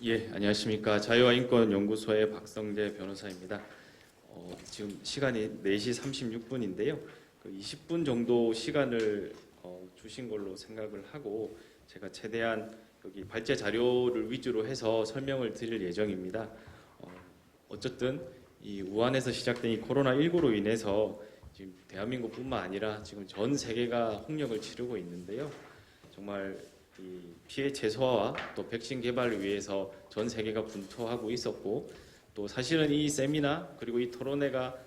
예, 안녕하십니까. 자유와인권연구소의 박성재 변호사입니다. 지금 시간이 4시 36분인데요. 20분 정도 시간을 주신 걸로 생각을 하고 제가 최대한 여기 발제 자료를 위주로 해서 설명을 드릴 예정입니다. 어쨌든 이 우한에서 시작된 이 코로나19로 인해서 지금 대한민국뿐만 아니라 지금 전 세계가 홍역을 치르고 있는데요. 정말 이 피해 최소화와 또 백신 개발을 위해서 전 세계가 분투하고 있었고, 또 사실은 이 세미나 그리고 이 토론회가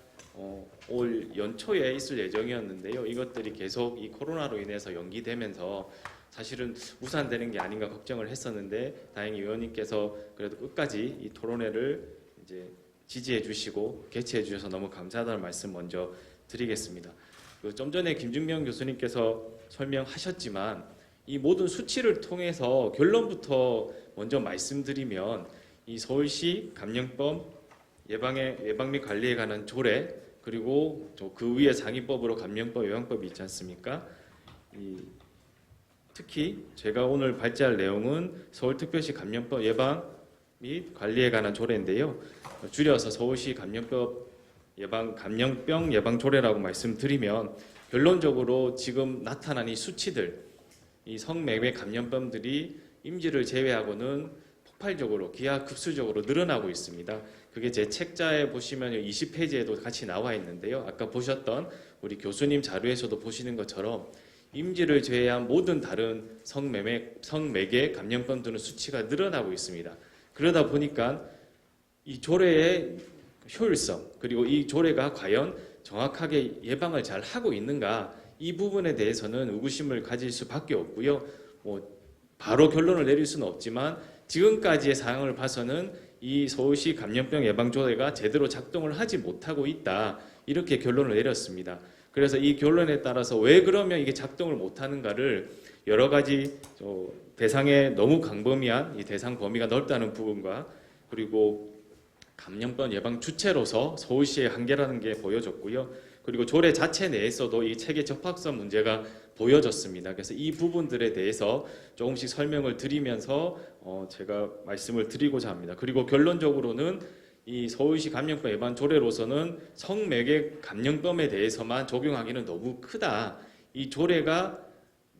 올 연초에 있을 예정이었는데요. 이것들이 계속 이 코로나로 인해서 연기되면서 사실은 무산되는 게 아닌가 걱정을 했었는데, 다행히 의원님께서 그래도 끝까지 이 토론회를 이제 지지해 주시고 개최해 주셔서 너무 감사하다는 말씀 먼저 드리겠습니다. 좀 전에 김준명 교수님께서 설명하셨지만 이 모든 수치를 통해서 결론부터 먼저 말씀드리면, 이 서울시 감염병 예방 및 관리에 관한 조례, 그리고 그 위에 상위법으로 감염병 예방법이 있지 않습니까? 특히 제가 오늘 발제할 내용은 서울특별시 감염병 예방 및 관리에 관한 조례인데요. 줄여서 서울시 감염병 예방 조례라고 말씀드리면, 결론적으로 지금 나타난 이 수치들, 이 성매매 감염병들이 임지를 제외하고는 폭발적으로 기하급수적으로 늘어나고 있습니다. 그게 제 책자에 보시면 20페이지에도 같이 나와 있는데요. 아까 보셨던 우리 교수님 자료에서도 보시는 것처럼 임지를 제외한 모든 다른 성매개 감염병들은 수치가 늘어나고 있습니다. 그러다 보니까 이 조례의 효율성, 그리고 이 조례가 과연 정확하게 예방을 잘 하고 있는가, 이 부분에 대해서는 의구심을 가질 수밖에 없고요. 바로 결론을 내릴 수는 없지만 지금까지의 상황을 봐서는 이 서울시 감염병 예방 조례가 제대로 작동을 하지 못하고 있다, 이렇게 결론을 내렸습니다. 그래서 이 결론에 따라서 왜 그러면 이게 작동을 못하는가를 여러 가지 대상에 너무 광범위한 이 대상 범위가 넓다는 부분과, 그리고 감염병 예방 주체로서 서울시의 한계라는 게 보여졌고요. 그리고 조례 자체 내에서도 이 체계 적합성 문제가 보여졌습니다. 그래서 이 부분들에 대해서 조금씩 설명을 드리면서 제가 말씀을 드리고자 합니다. 그리고 결론적으로는 이 서울시 감염병 예방 조례로서는 성매개 감염병에 대해서만 적용하기는 너무 크다. 이 조례가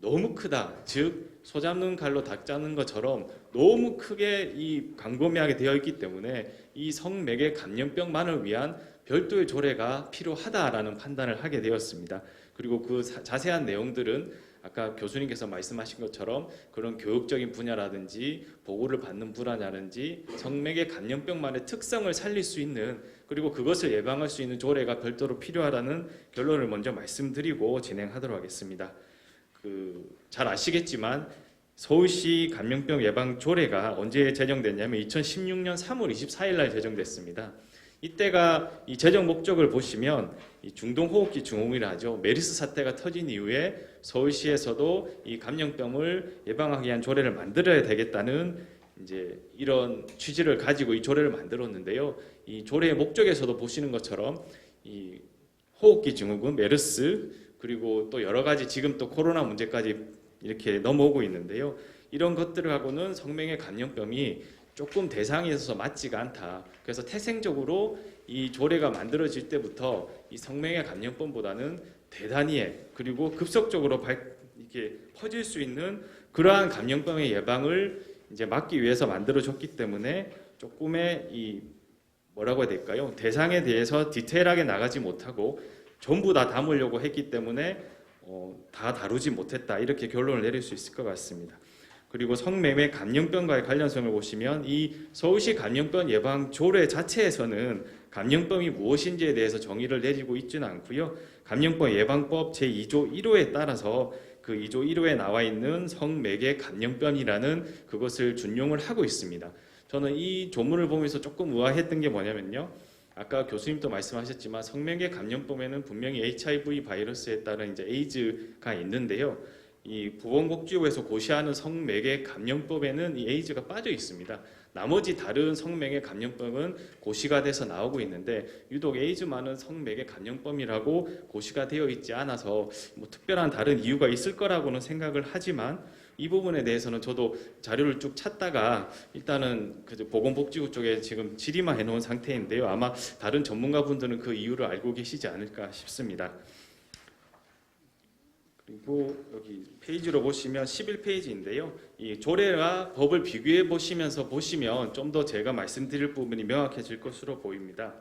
너무 크다. 즉 소 잡는 칼로 닭 잡는 것처럼 너무 크게 이 광범위하게 되어 있기 때문에 이 성매개 감염병만을 위한 별도의 조례가 필요하다라는 판단을 하게 되었습니다. 그리고 그 자세한 내용들은 아까 교수님께서 말씀하신 것처럼 그런 교육적인 분야라든지 보고를 받는 분야라든지 성매개 감염병만의 특성을 살릴 수 있는, 그리고 그것을 예방할 수 있는 조례가 별도로 필요하다는 결론을 먼저 말씀드리고 진행하도록 하겠습니다. 잘 아시겠지만 서울시 감염병 예방 조례가 언제 제정됐냐면 2016년 3월 24일 날 제정됐습니다. 이때가 이 제정 목적을 보시면 이 중동호흡기 증후군이라 하죠. 메르스 사태가 터진 이후에 서울시에서도 이 감염병을 예방하기 위한 조례를 만들어야 되겠다는 이제 이런 취지를 가지고 이 조례를 만들었는데요. 이 조례의 목적에서도 보시는 것처럼 이 호흡기 증후군, 메르스, 그리고 또 여러 가지 지금 또 코로나 문제까지 이렇게 넘어오고 있는데요. 이런 것들하고는 성매개 감염병이 조금 대상에 있어서 맞지가 않다. 그래서 태생적으로 이 조례가 만들어질 때부터 이 성매개 감염병보다는 대단히 그리고 급속적으로 이렇게 퍼질 수 있는 그러한 감염병의 예방을 이제 막기 위해서 만들어졌기 때문에 조금의 이 뭐라고 해야 될까요? 대상에 대해서 디테일하게 나가지 못하고 전부 다 담으려고 했기 때문에 다 다루지 못했다, 이렇게 결론을 내릴 수 있을 것 같습니다. 그리고 성매매 감염병과의 관련성을 보시면 이 서울시 감염병 예방 조례 자체에서는 감염병이 무엇인지에 대해서 정의를 내리고 있지는 않고요. 감염병 예방법 제2조 1호에 따라서 그 2조 1호에 나와 있는 성매개 감염병이라는 그것을 준용을 하고 있습니다. 저는 이 조문을 보면서 조금 의아했던 게 뭐냐면요. 아까 교수님도 말씀하셨지만 성매개 감염병에는 분명히 HIV 바이러스에 따른 이제 에이즈가 있는데요. 이 보건복지부에서 고시하는 성매개 감염법에는 이 에이즈가 빠져 있습니다. 나머지 다른 성매개 감염병은 고시가 돼서 나오고 있는데 유독 에이즈만은 성매개 감염병이라고 고시가 되어 있지 않아서 뭐 특별한 다른 이유가 있을 거라고는 생각을 하지만 이 부분에 대해서는 저도 자료를 쭉 찾다가 일단은 그 보건복지부 쪽에 지금 질의만 해놓은 상태인데요. 아마 다른 전문가분들은 그 이유를 알고 계시지 않을까 싶습니다. 그리고 여기 페이지로 보시면 11페이지인데요. 이 조례와 법을 비교해 보시면서 보시면 좀 더 제가 말씀드릴 부분이 명확해질 것으로 보입니다.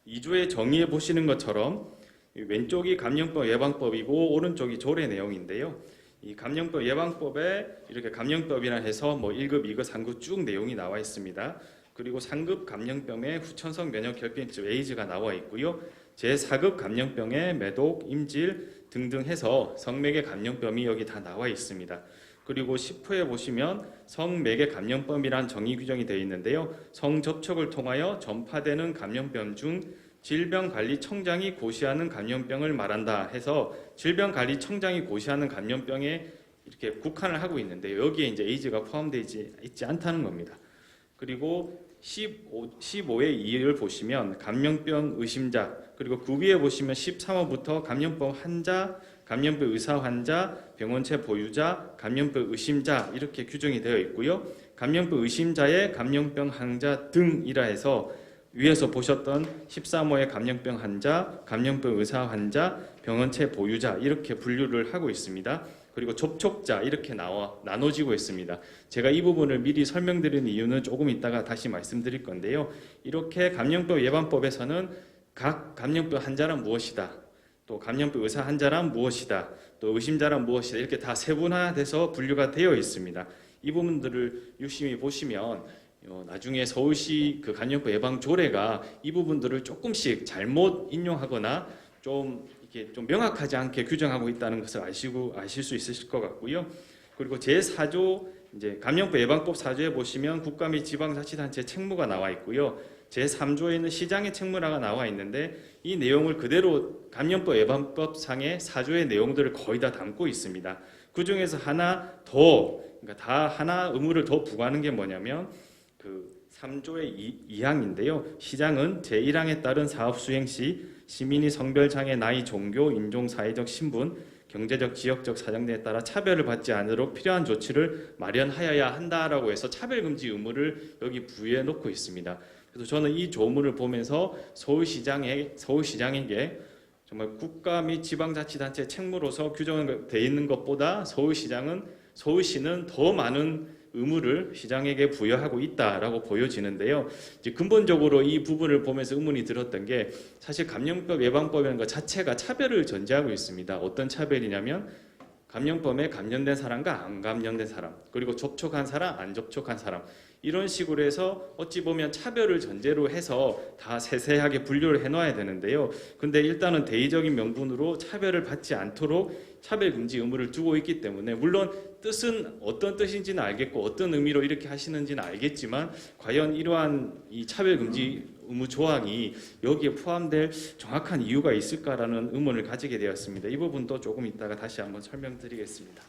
2조에 정의해 보시는 것처럼 왼쪽이 감염병 예방법이고 오른쪽이 조례 내용인데요. 이 감염병 예방법에 이렇게 감염병이라 해서 뭐 1급, 2급, 3급 쭉 내용이 나와 있습니다. 그리고 상급 감염병의 후천성 면역결핍증 에이즈가 나와 있고요. 제4급 감염병의 매독, 임질 등등 해서 성매개 감염병이 여기 다 나와 있습니다. 그리고 10호에 보시면 성매개 감염병이란 정의 규정이 되어 있는데요. 성접촉을 통하여 전파되는 감염병 중 질병관리청장이 고시하는 감염병을 말한다 해서 질병관리청장이 고시하는 감염병에 이렇게 국한을 하고 있는데요. 여기에 이제 에이즈가 포함되어 있지 않다는 겁니다. 그리고 15의 2를 보시면 감염병 의심자, 그리고 그 위에 보시면 13호부터 감염병 환자, 감염병 의사 환자, 병원체 보유자, 감염병 의심자 이렇게 규정이 되어 있고요. 감염병 의심자의 감염병 환자 등이라 해서 위에서 보셨던 13호의 감염병 환자, 감염병 의사 환자, 병원체 보유자 이렇게 분류를 하고 있습니다. 그리고 접촉자 이렇게 나눠지고 있습니다. 제가 이 부분을 미리 설명드리는 이유는 조금 이따가 다시 말씀드릴 건데요. 이렇게 감염병 예방법에서는 각 감염병 환자란 무엇이다, 또 감염병 의사 환자란 무엇이다, 또 의심자란 무엇이다 이렇게 다 세분화돼서 분류가 되어 있습니다. 이 부분들을 유심히 보시면 나중에 서울시 그 감염병 예방 조례가 이 부분들을 조금씩 잘못 인용하거나 좀 이렇게 좀 명확하지 않게 규정하고 있다는 것을 아실 수 있으실 것 같고요. 그리고 제4조 이제 감염병 예방법 4조에 보시면 국가 및 지방자치단체 책무가 나와 있고요. 제3조에는 시장의 책무라가 나와 있는데 이 내용을 그대로 감염병 예방법 상의 4조의 내용들을 거의 다 담고 있습니다. 그 중에서 하나 더, 그러니까 다 하나 의무를 더 부과하는 게 뭐냐면 그 3조의 2항인데요. 시장은 제1항에 따른 사업 수행 시 시민이 성별, 장애, 나이, 종교, 인종, 사회적 신분, 경제적, 지역적 사정 등에 따라 차별을 받지 않도록 필요한 조치를 마련하여야 한다라고 해서 차별금지 의무를 여기 부여해 놓고 있습니다. 그래서 저는 이 조문을 보면서 서울시장에게 정말 국가 및 지방자치단체 책무로서 규정되어 있는 것보다 서울시는 더 많은 의무를 시장에게 부여하고 있다라고 보여지는데요. 이제 근본적으로 이 부분을 보면서 의문이 들었던 게 사실 감염병 예방법이라는 것 자체가 차별을 전제하고 있습니다. 어떤 차별이냐면 감염병에 감염된 사람과 안 감염된 사람, 그리고 접촉한 사람, 안 접촉한 사람 이런 식으로 해서 어찌 보면 차별을 전제로 해서 다 세세하게 분류를 해놔야 되는데요. 근데 일단은 대의적인 명분으로 차별을 받지 않도록 차별금지 의무를 두고 있기 때문에 물론 뜻은 어떤 뜻인지는 알겠고 어떤 의미로 이렇게 하시는지는 알겠지만 과연 이러한 이 차별금지 의무 조항이 여기에 포함될 정확한 이유가 있을까라는 의문을 가지게 되었습니다. 이 부분도 조금 이따가 다시 한번 설명드리겠습니다.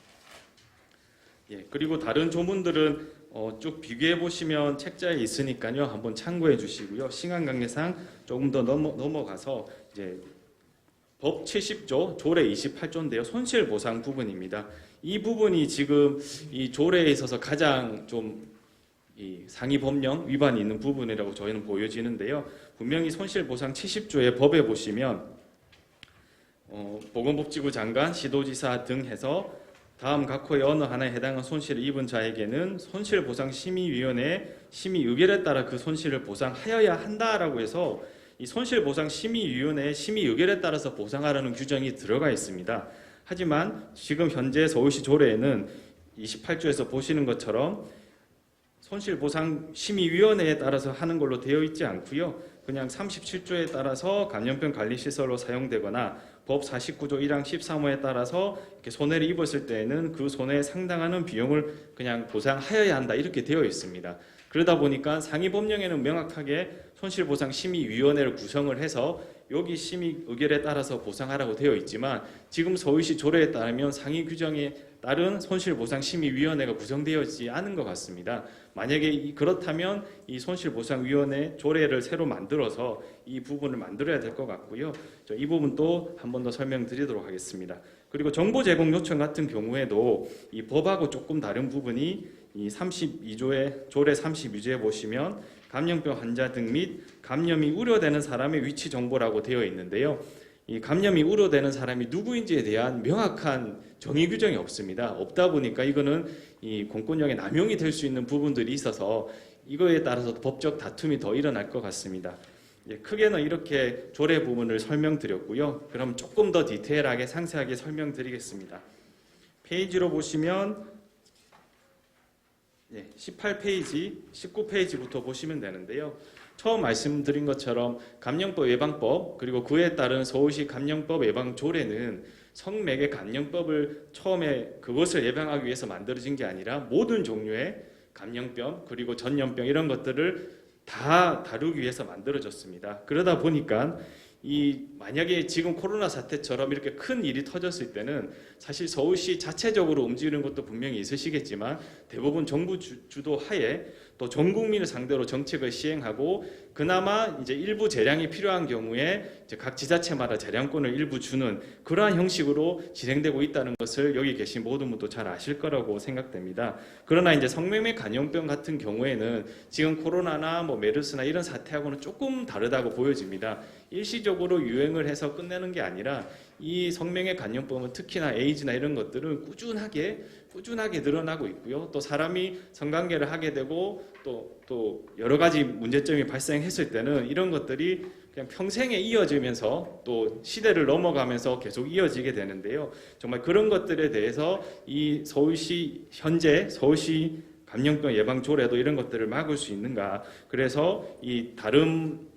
예, 그리고 다른 조문들은 쭉 비교해 보시면 책자에 있으니까요. 한번 참고해 주시고요. 시간 관계상 조금 더 넘어가서 이제 법 70조, 조례 28조인데요. 손실보상 부분입니다. 이 부분이 지금 이 조례에 있어서 가장 좀 이 상위 법령 위반이 있는 부분이라고 저희는 보여지는데요. 분명히 손실보상 70조의 법에 보시면 보건복지부 장관, 시도지사 등 해서 다음 각 호의 어느 하나에 해당한 손실을 입은 자에게는 손실보상심의위원회의 심의 의결에 따라 그 손실을 보상하여야 한다라고 해서 이 손실보상심의위원회의 심의 의결에 따라서 보상하라는 규정이 들어가 있습니다. 하지만 지금 현재 서울시 조례에는 28조에서 보시는 것처럼 손실보상심의위원회에 따라서 하는 걸로 되어 있지 않고요. 그냥 37조에 따라서 감염병 관리시설로 사용되거나 법 49조 1항 13호에 따라서 이렇게 손해를 입었을 때에는 그 손해에 상당하는 비용을 그냥 보상하여야 한다 이렇게 되어 있습니다. 그러다 보니까 상위 법령에는 명확하게 손실보상심의위원회를 구성을 해서 여기 심의 의결에 따라서 보상하라고 되어 있지만 지금 서울시 조례에 따르면 상위 규정에 따른 손실보상심의위원회가 구성되어 있지 않은 것 같습니다. 만약에 그렇다면 이 손실보상위원회 조례를 새로 만들어서 이 부분을 만들어야 될 것 같고요. 이 부분도 한 번 더 설명드리도록 하겠습니다. 그리고 정보 제공 요청 같은 경우에도 이 법하고 조금 다른 부분이 이 32조의 조례 32조에 보시면 감염병 환자 등 및 감염이 우려되는 사람의 위치 정보라고 되어 있는데요. 이 감염이 우려되는 사람이 누구인지에 대한 명확한 정의 규정이 없습니다. 없다 보니까 이거는 이 공권력의 남용이 될 수 있는 부분들이 있어서 이거에 따라서 법적 다툼이 더 일어날 것 같습니다. 크게는 이렇게 조례 부분을 설명드렸고요. 그럼 조금 더 디테일하게 상세하게 설명드리겠습니다. 페이지로 보시면 18페이지, 19페이지부터 보시면 되는데요. 처음 말씀드린 것처럼 감염법 예방법 그리고 그에 따른 서울시 감염법 예방 조례는 성매개 감염법을 처음에 그것을 예방하기 위해서 만들어진 게 아니라 모든 종류의 감염병 그리고 전염병 이런 것들을 다 다루기 위해서 만들어졌습니다. 그러다 보니까 만약에 지금 코로나 사태처럼 이렇게 큰 일이 터졌을 때는 사실 서울시 자체적으로 움직이는 것도 분명히 있으시겠지만 대부분 정부 주도 하에 또 전 국민을 상대로 정책을 시행하고 그나마 이제 일부 재량이 필요한 경우에 이제 각 지자체마다 재량권을 일부 주는 그러한 형식으로 진행되고 있다는 것을 여기 계신 모든 분도 잘 아실 거라고 생각됩니다. 그러나 이제 성매매 감염병 같은 경우에는 지금 코로나나 메르스나 이런 사태하고는 조금 다르다고 보여집니다. 일시적으로 유행을 해서 끝내는 게 아니라 이 성매개 감염병은 특히나 에이즈나 이런 것들은 꾸준하게 늘어나고 있고요. 또 사람이 성관계를 하게 되고 또 여러 가지 문제점이 발생했을 때는 이런 것들이 그냥 평생에 이어지면서 또 시대를 넘어가면서 계속 이어지게 되는데요. 정말 그런 것들에 대해서 이 현재 서울시 감염병 예방 조례도 이런 것들을 막을 수 있는가? 그래서 이 다른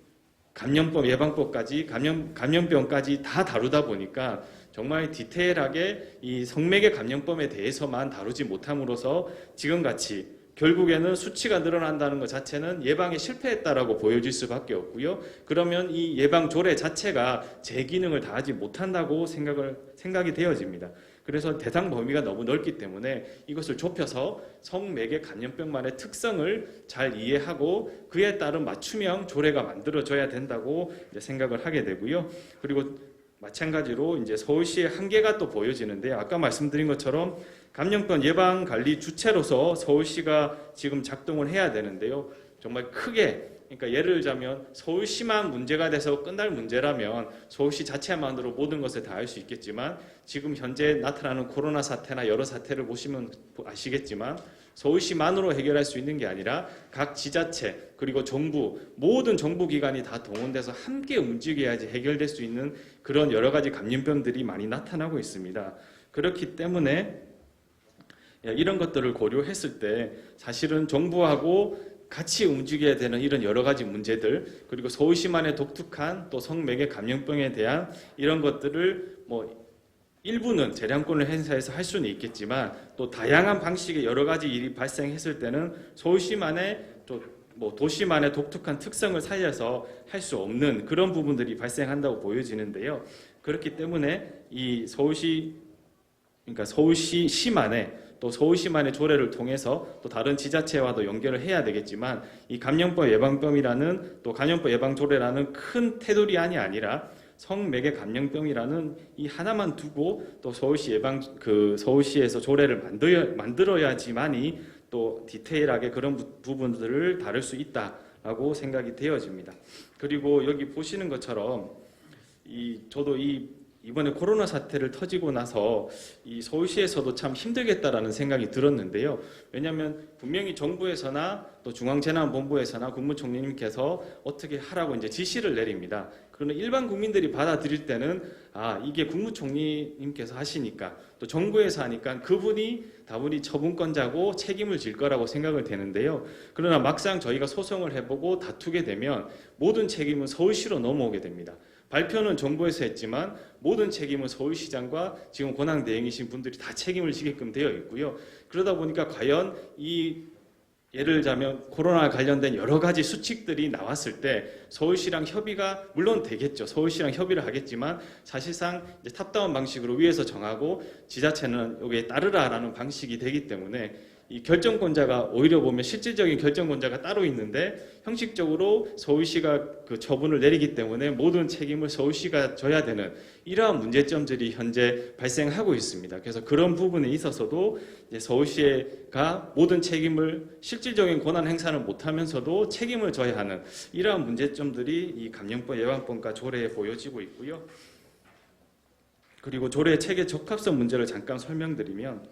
감염법 예방법까지 감염병까지 다 다루다 보니까 정말 디테일하게 이 성매개 감염병에 대해서만 다루지 못함으로써 지금같이 결국에는 수치가 늘어난다는 것 자체는 예방에 실패했다라고 보여질 수밖에 없고요. 그러면 이 예방 조례 자체가 제 기능을 다하지 못한다고 생각이 되어집니다. 그래서 대상 범위가 너무 넓기 때문에 이것을 좁혀서 성매개 감염병만의 특성을 잘 이해하고 그에 따른 맞춤형 조례가 만들어져야 된다고 생각을 하게 되고요. 그리고 마찬가지로 이제 서울시의 한계가 또 보여지는데요. 아까 말씀드린 것처럼 감염병 예방 관리 주체로서 서울시가 지금 작동을 해야 되는데요. 정말 크게 그러니까 예를 들자면 서울시만 문제가 돼서 끝날 문제라면 서울시 자체만으로 모든 것을 다 할 수 있겠지만 지금 현재 나타나는 코로나 사태나 여러 사태를 보시면 아시겠지만 서울시만으로 해결할 수 있는 게 아니라 각 지자체 그리고 정부 모든 정부기관이 다 동원돼서 함께 움직여야지 해결될 수 있는 그런 여러 가지 감염병들이 많이 나타나고 있습니다. 그렇기 때문에 이런 것들을 고려했을 때 사실은 정부하고 같이 움직여야 되는 이런 여러 가지 문제들 그리고 서울시만의 독특한 또 성매개 감염병에 대한 이런 것들을 일부는 재량권을 행사해서 할 수는 있겠지만 또 다양한 방식의 여러 가지 일이 발생했을 때는 서울시만의 도시만의 독특한 특성을 살려서 할 수 없는 그런 부분들이 발생한다고 보여지는데요. 그렇기 때문에 이 서울시만의 또 서울시만의 조례를 통해서 또 다른 지자체와도 연결을 해야 되겠지만 이 감염병 예방법이라는 또 감염병 예방 조례라는 큰 테두리안이 아니라 성매개 감염병이라는 이 하나만 두고 또 서울시에서 조례를 만들어야지만이 또 디테일하게 그런 부분들을 다룰 수 있다라고 생각이 되어집니다. 그리고 여기 보시는 것처럼 저도 이번에 코로나 사태를 터지고 나서 이 서울시에서도 참 힘들겠다라는 생각이 들었는데요. 왜냐하면 분명히 정부에서나 또 중앙재난본부에서나 국무총리님께서 어떻게 하라고 이제 지시를 내립니다. 그러나 일반 국민들이 받아들일 때는 이게 국무총리님께서 하시니까 또 정부에서 하니까 그분이 다분히 처분권자고 책임을 질 거라고 생각을 되는데요. 그러나 막상 저희가 소송을 해보고 다투게 되면 모든 책임은 서울시로 넘어오게 됩니다. 발표는 정부에서 했지만 모든 책임은 서울시장과 지금 권한대행이신 분들이 다 책임을 지게끔 되어 있고요. 그러다 보니까 과연 예를 들자면 코로나 관련된 여러 가지 수칙들이 나왔을 때 서울시랑 협의가 물론 되겠죠. 서울시랑 협의를 하겠지만 사실상 이제 탑다운 방식으로 위에서 정하고 지자체는 여기에 따르라라는 방식이 되기 때문에 이 결정권자가 오히려 보면 실질적인 결정권자가 따로 있는데 형식적으로 서울시가 그 처분을 내리기 때문에 모든 책임을 서울시가 져야 되는 이러한 문제점들이 현재 발생하고 있습니다. 그래서 그런 부분에 있어서도 이제 서울시가 모든 책임을 실질적인 권한 행사를 못하면서도 책임을 져야 하는 이러한 문제점들이 이 감염법 예방법과 조례에 보여지고 있고요. 그리고 조례 체계 적합성 문제를 잠깐 설명드리면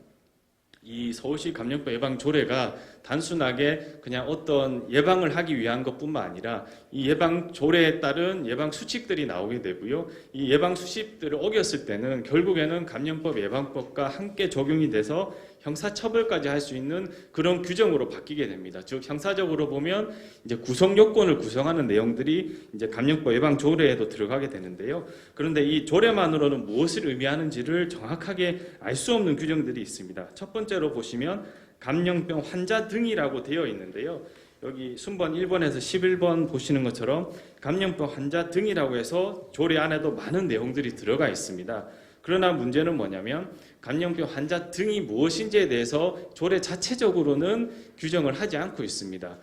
이 서울시 감염법 예방 조례가 단순하게 그냥 어떤 예방을 하기 위한 것뿐만 아니라 이 예방 조례에 따른 예방 수칙들이 나오게 되고요. 이 예방 수칙들을 어겼을 때는 결국에는 감염법 예방법과 함께 적용이 돼서 형사처벌까지 할 수 있는 그런 규정으로 바뀌게 됩니다. 즉 형사적으로 보면 이제 구성 요건을 구성하는 내용들이 이제 감염법 예방 조례에도 들어가게 되는데요. 그런데 이 조례만으로는 무엇을 의미하는지를 정확하게 알 수 없는 규정들이 있습니다. 첫 번째로 보시면 감염병 환자 등이라고 되어 있는데요. 여기 순번 1번에서 11번 보시는 것처럼 감염병 환자 등이라고 해서 조례 안에도 많은 내용들이 들어가 있습니다. 그러나 문제는 뭐냐면 감염병 환자 등이 무엇인지에 대해서 조례 자체적으로는 규정을 하지 않고 있습니다.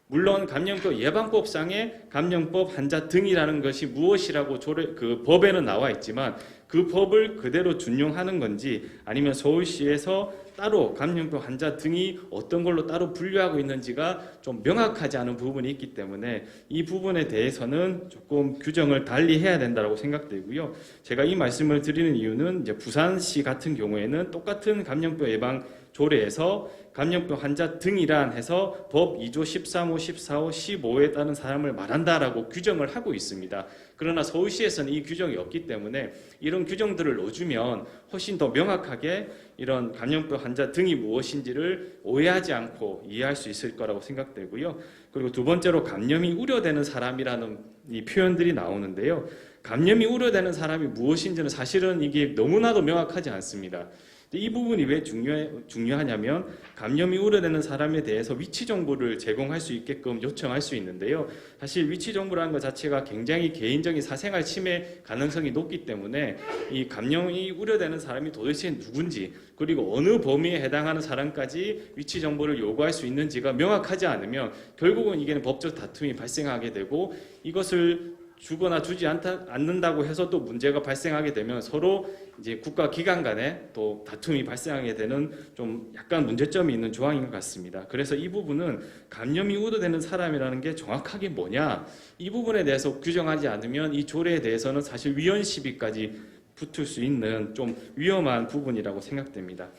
물론 감염병 예방법상의 감염법 환자 등이라는 것이 무엇이라고 그 법에는 나와 있지만 그 법을 그대로 준용하는 건지 아니면 서울시에서 따로 감염병 환자 등이 어떤 걸로 따로 분류하고 있는지가 좀 명확하지 않은 부분이 있기 때문에 이 부분에 대해서는 조금 규정을 달리 해야 된다고 생각되고요. 제가 이 말씀을 드리는 이유는 이제 부산시 같은 경우에는 똑같은 감염병 예방 조례에서 감염병 환자 등이란 해서 법 2조 13호, 14호, 15호에 따른 사람을 말한다라고 규정을 하고 있습니다. 그러나 서울시에서는 이 규정이 없기 때문에 이런 규정들을 넣어주면 훨씬 더 명확하게 이런 감염병 환자 등이 무엇인지를 오해하지 않고 이해할 수 있을 거라고 생각되고요. 그리고 두 번째로 감염이 우려되는 사람이라는 이 표현들이 나오는데요. 감염이 우려되는 사람이 무엇인지는 사실은 이게 너무나도 명확하지 않습니다. 이 부분이 왜 중요하냐면 감염이 우려되는 사람에 대해서 위치 정보를 제공할 수 있게끔 요청할 수 있는데요. 사실 위치 정보라는 것 자체가 굉장히 개인적인 사생활 침해 가능성이 높기 때문에 이 감염이 우려되는 사람이 도대체 누군지 그리고 어느 범위에 해당하는 사람까지 위치 정보를 요구할 수 있는지가 명확하지 않으면 결국은 이게 법적 다툼이 발생하게 되고 이것을 주거나 주지 않는다고 해서 또 문제가 발생하게 되면 서로 이제 국가 기관 간에 또 다툼이 발생하게 되는 좀 약간 문제점이 있는 조항인 것 같습니다. 그래서 이 부분은 감염이 우려되는 사람이라는 게 정확하게 뭐냐 이 부분에 대해서 규정하지 않으면 이 조례에 대해서는 사실 위헌 시비까지 붙을 수 있는 좀 위험한 부분이라고 생각됩니다.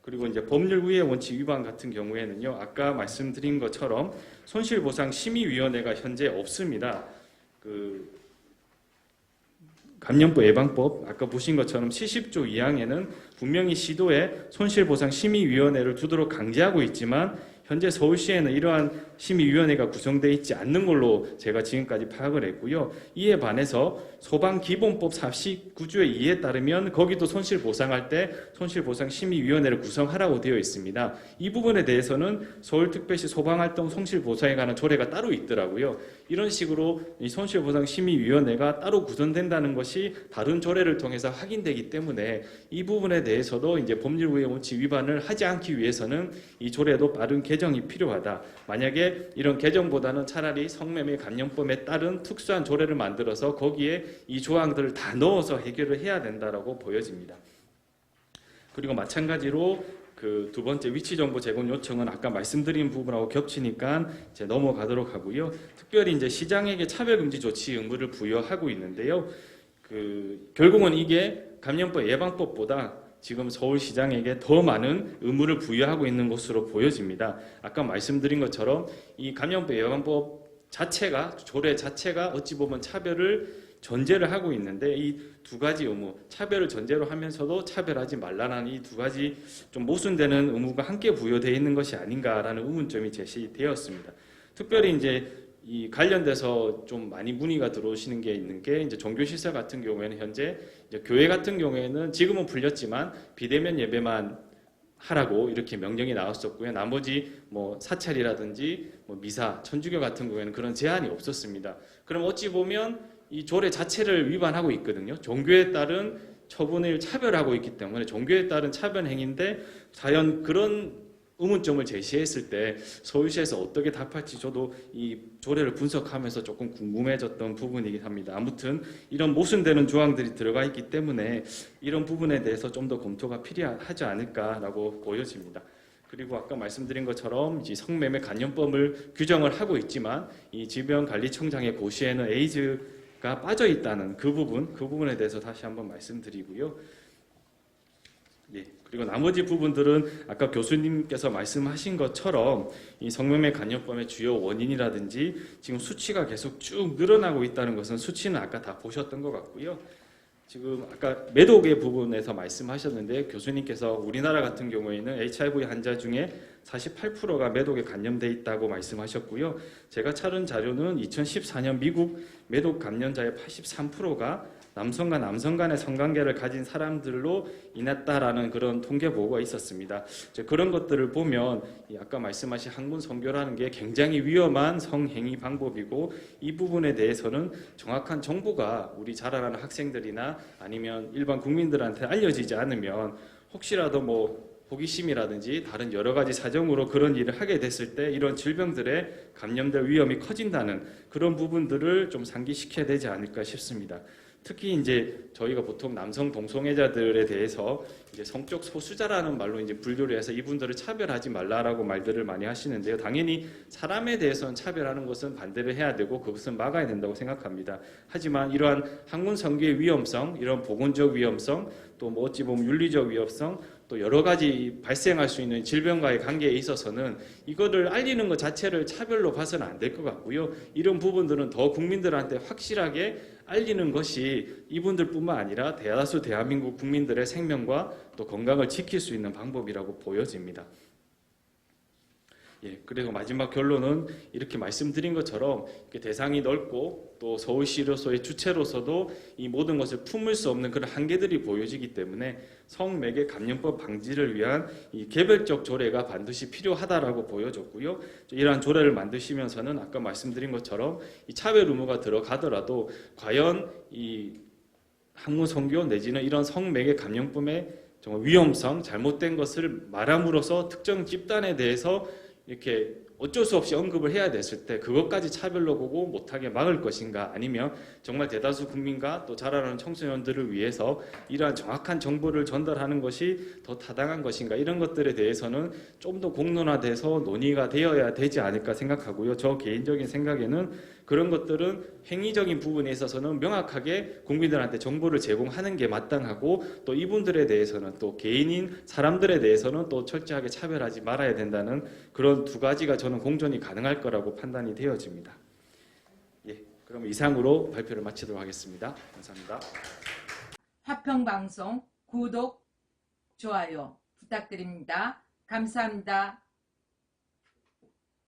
그리고 이제 법률 우회 원칙 위반 같은 경우에는요, 아까 말씀드린 것처럼 손실보상 심의위원회가 현재 없습니다. 그 감염법 예방법 아까 보신 것처럼 70조 2항에는 분명히 시도에 손실보상 심의위원회를 두도록 강제하고 있지만 현재 서울시에는 이러한 심의위원회가 구성되어 있지 않는 걸로 제가 지금까지 파악을 했고요. 이에 반해서 소방기본법 49조의 2에 따르면 거기도 손실보상할 때 손실보상심의위원회를 구성하라고 되어 있습니다. 이 부분에 대해서는 서울특별시 소방활동 손실보상에 관한 조례가 따로 있더라고요. 이런 식으로 이 손실보상심의위원회가 따로 구성된다는 것이 다른 조례를 통해서 확인되기 때문에 이 부분에 대해서도 이제 법률우회 원칙 위반을 하지 않기 위해서는 이 조례도 빠른 개정이 필요하다. 만약에 이런 개정보다는 차라리 성매매 감염법에 따른 특수한 조례를 만들어서 거기에 이 조항들을 다 넣어서 해결을 해야 된다라고 보여집니다. 그리고 마찬가지로 그 두 번째 위치 정보 제공 요청은 아까 말씀드린 부분하고 겹치니까 이제 넘어가도록 하고요. 특별히 이제 시장에게 차별금지 조치 의무를 부여하고 있는데요. 결국은 이게 감염법 예방법보다 지금 서울시장에게 더 많은 의무를 부여하고 있는 것으로 보여집니다. 아까 말씀드린 것처럼 이 감염법 예방법 자체가 조례 자체가 어찌 보면 차별을 전제를 하고 있는데 이 두 가지 의무, 차별을 전제로 하면서도 차별하지 말라는 이 두 가지 좀 모순되는 의무가 함께 부여되어 있는 것이 아닌가라는 의문점이 제시되었습니다. 특별히 이제 이 관련돼서 좀 많이 문의가 들어오시는 게 있는 게 이제 종교시설 같은 경우에는 현재 이제 교회 같은 경우에는 지금은 풀렸지만 비대면 예배만 하라고 이렇게 명령이 나왔었고요. 나머지 뭐 사찰이라든지 뭐 미사, 천주교 같은 경우에는 그런 제한이 없었습니다. 그럼 어찌 보면 이 조례 자체를 위반하고 있거든요. 종교에 따른 처분을 차별하고 있기 때문에 종교에 따른 차별 행위인데 과연 그런 의문점을 제시했을 때 서울시에서 어떻게 답할지 저도 이 조례를 분석하면서 조금 궁금해졌던 부분이긴 합니다. 아무튼 이런 모순되는 조항들이 들어가 있기 때문에 이런 부분에 대해서 좀 더 검토가 필요하지 않을까라고 보여집니다. 그리고 아까 말씀드린 것처럼 이제 성매매 감염법을 규정을 하고 있지만 이 질병관리청장의 고시에는 에이즈가 빠져 있다는 그 부분에 대해서 다시 한번 말씀드리고요. 예, 그리고 나머지 부분들은 아까 교수님께서 말씀하신 것처럼 이 성매매 감염법의 주요 원인이라든지 지금 수치가 계속 쭉 늘어나고 있다는 것은 수치는 아까 다 보셨던 것 같고요. 지금 아까 매독의 부분에서 말씀하셨는데 교수님께서 우리나라 같은 경우에는 HIV 환자 중에 48%가 매독에 감염돼 있다고 말씀하셨고요. 제가 찾은 자료는 2014년 미국 매독 감염자의 83%가 남성과 남성 간의 성관계를 가진 사람들로 인했다라는 그런 통계 보고가 있었습니다. 그런 것들을 보면 아까 말씀하신 항문 성교라는 게 굉장히 위험한 성행위 방법이고 이 부분에 대해서는 정확한 정보가 우리 자라나는 학생들이나 아니면 일반 국민들한테 알려지지 않으면 혹시라도 뭐 호기심이라든지 다른 여러 가지 사정으로 그런 일을 하게 됐을 때 이런 질병들에 감염될 위험이 커진다는 그런 부분들을 좀 상기시켜야 되지 않을까 싶습니다. 특히 이제 저희가 보통 남성 동성애자들에 대해서 이제 성적 소수자라는 말로 이제 분류를 해서 이분들을 차별하지 말라라고 말들을 많이 하시는데요. 당연히 사람에 대해서는 차별하는 것은 반대를 해야 되고 그것은 막아야 된다고 생각합니다. 하지만 이러한 학문 성교의 위험성, 이런 보건적 위험성, 또 뭐 어찌 보면 윤리적 위험성, 또 여러 가지 발생할 수 있는 질병과의 관계에 있어서는 이거를 알리는 것 자체를 차별로 봐서는 안 될 것 같고요. 이런 부분들은 더 국민들한테 확실하게 알리는 것이 이분들뿐만 아니라 대다수 대한민국 국민들의 생명과 또 건강을 지킬 수 있는 방법이라고 보여집니다. 예, 그리고 마지막 결론은 이렇게 말씀드린 것처럼 대상이 넓고 또 서울시로서의 주체로서도 이 모든 것을 품을 수 없는 그런 한계들이 보여지기 때문에 성매개 감염법 방지를 위한 이 개별적 조례가 반드시 필요하다라고 보여졌고요. 이러한 조례를 만드시면서는 아까 말씀드린 것처럼 이 차별 의무가 들어가더라도 과연 이 학문 성교 내지는 이런 성매개 감염법의 정말 위험성, 잘못된 것을 말함으로써 특정 집단에 대해서 이렇게 어쩔 수 없이 언급을 해야 됐을 때 그것까지 차별로 보고 못하게 막을 것인가 아니면 정말 대다수 국민과 또 자라나는 청소년들을 위해서 이러한 정확한 정보를 전달하는 것이 더 타당한 것인가 이런 것들에 대해서는 좀 더 공론화돼서 논의가 되어야 되지 않을까 생각하고요. 저 개인적인 생각에는 그런 것들은 행위적인 부분에 있어서는 명확하게 국민들한테 정보를 제공하는 게 마땅하고 또 이분들에 대해서는 또 개인인 사람들에 대해서는 또 철저하게 차별하지 말아야 된다는 그런 두 가지가 저는 공존이 가능할 거라고 판단이 되어집니다. 예, 그럼 이상으로 발표를 마치도록 하겠습니다. 감사합니다. 화평방송 구독, 좋아요 부탁드립니다. 감사합니다.